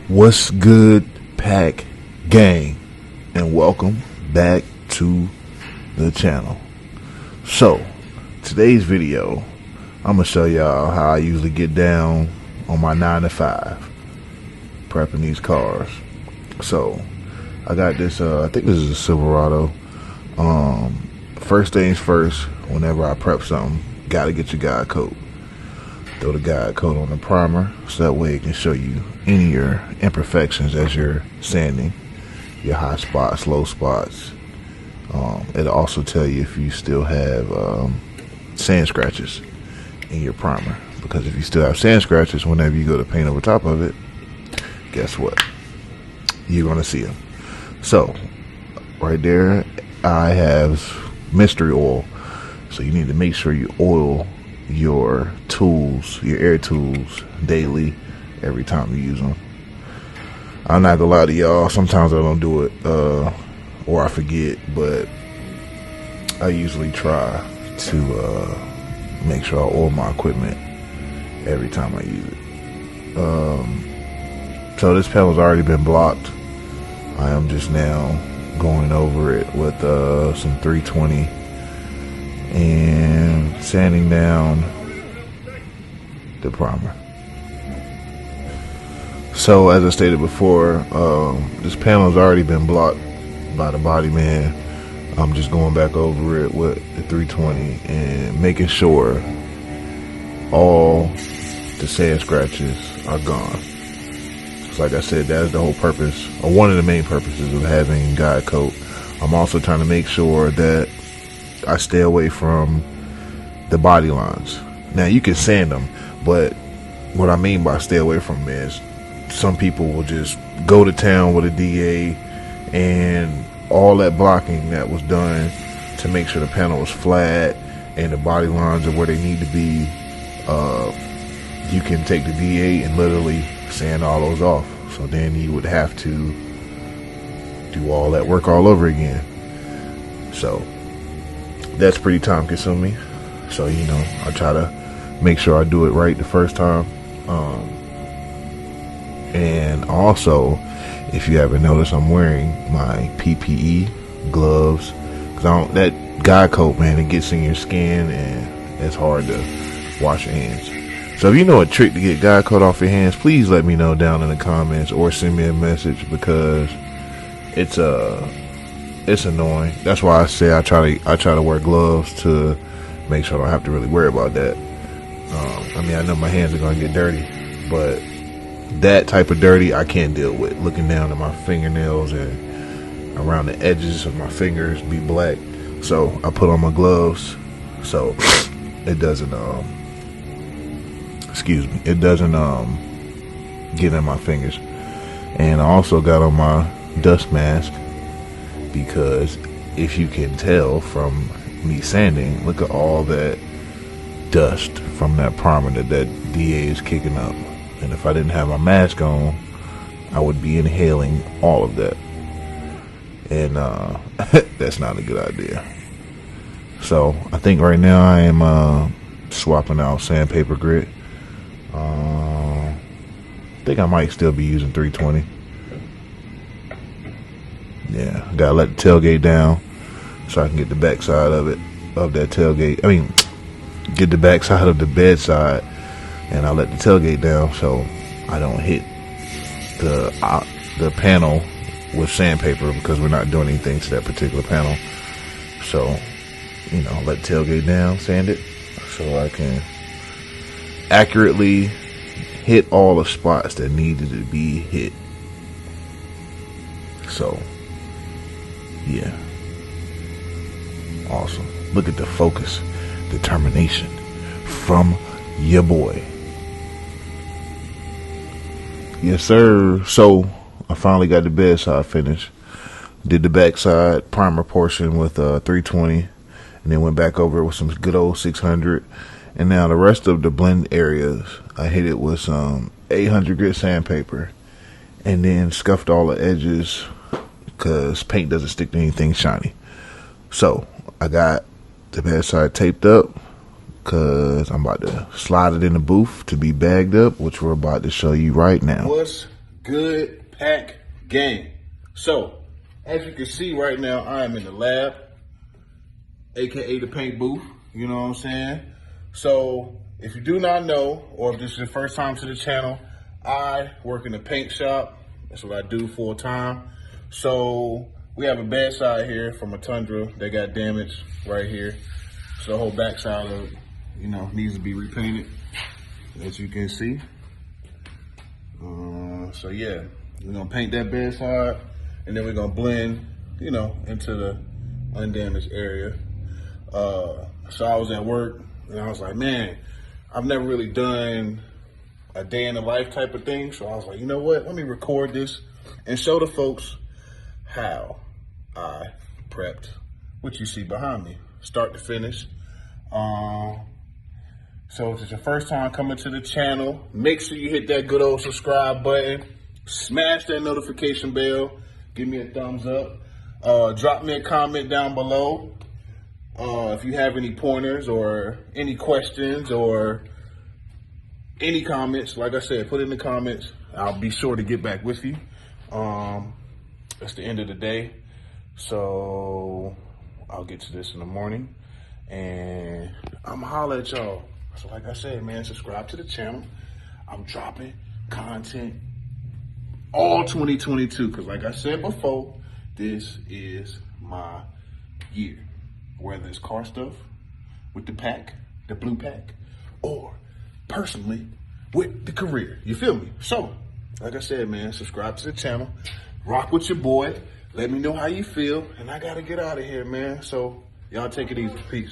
What's good, Pack Gang, and welcome back to the channel. So, today's video, I'm gonna show y'all how I usually get down on my 9 to 5 prepping these cars. So, I got this, I think this is a Silverado. First things first, whenever I prep something, gotta get your guide coat. Throw the guide coat on the primer so that way it can show you any of your imperfections as you're sanding, your high spots, low spots. It'll also tell you if you still have sand scratches in your primer, because if you still have sand scratches whenever you go to paint over top of it, guess what? You're gonna see them. So right there I have mystery oil, so you need to make sure you oil your tools, your air tools, daily, every time you use them. I'm not gonna lie to y'all, sometimes I don't do it or I forget, but I usually try to make sure I oil my equipment every time I use it. So this panel's already been blocked. I am just now going over it with some 320 and sanding down the primer. So as I stated before, this panel has already been blocked by the body man. I'm just going back over it with the 320 and making sure all the sand scratches are gone. Like I said, that's the whole purpose, or one of the main purposes of having guide coat. I'm also trying to make sure that I stay away from the body lines. Now you can sand them, but what I mean by stay away from them is some people will just go to town with a DA and all that blocking that was done to make sure the panel was flat and the body lines are where they need to be. You can take the DA and literally sand all those off. So then you would have to do all that work all over again. So that's pretty time consuming. So, you know, I try to make sure I do it right the first time. And also, if you haven't noticed, I'm wearing my PPE gloves, because that guide coat, man, it gets in your skin and it's hard to wash your hands. So if you know a trick to get guide coat off your hands, please let me know down in the comments or send me a message, because it's annoying. That's why I say I try to wear gloves to make sure I don't have to really worry about that. I mean, I know my hands are gonna get dirty, but that type of dirty I can't deal with. Looking down at my fingernails and around the edges of my fingers be black. So I put on my gloves so it doesn't get in my fingers. And I also got on my dust mask, because if you can tell from me sanding, look at all that dust from that primer that DA is kicking up. And if I didn't have my mask on, I would be inhaling all of that, and that's not a good idea. So I think right now I am swapping out sandpaper grit. I think I might still be using 320. Yeah, gotta let the tailgate down so I can get the backside of that tailgate. I mean, get the backside of the bedside, and I let the tailgate down so I don't hit the panel with sandpaper, because we're not doing anything to that particular panel. So, you know, let the tailgate down, sand it, so I can accurately hit all the spots that needed to be hit. So yeah, awesome. Look at the focus, determination from your boy. Yes sir. So I finally got the bedside finished. Did the backside primer portion with 320, and then went back over it with some good old 600. And now the rest of the blend areas, I hit it with some 800 grit sandpaper, and then scuffed all the edges, because paint doesn't stick to anything shiny. So I got the bedside taped up, because I'm about to slide it in the booth to be bagged up, which we're about to show you right now. What's good, pack gang? So, as you can see right now, I am in the lab, aka the paint booth. You know what I'm saying? So, if you do not know, or if this is your first time to the channel, I work in the paint shop. That's what I do full time. So, we have a bedside here from a Tundra that got damaged right here. So the whole backside of it, needs to be repainted, as you can see. So yeah, we're gonna paint that bedside, and then we're gonna blend, into the undamaged area. So I was at work, and I was like, man, I've never really done a day in the life type of thing. So I was like, you know what? Let me record this and show the folks how I prepped what you see behind me, start to finish. So if it's your first time coming to the channel, make sure you hit that good old subscribe button, smash that notification bell, give me a thumbs up, drop me a comment down below if you have any pointers or any questions or any comments. Like I said, put it in the comments. I'll be sure to get back with you. It's the end of the day, so I'll get to this in the morning, and I'm gonna holler at y'all. So like I said, man, subscribe to the channel. I'm dropping content all 2022, because like I said before, this is my year. Whether it's car stuff with the pack, the blue pack, or personally with the career. You feel me? So, like I said, man, subscribe to the channel. Rock with your boy. Let me know how you feel. And I got to get out of here, man. So, y'all take it easy. Peace.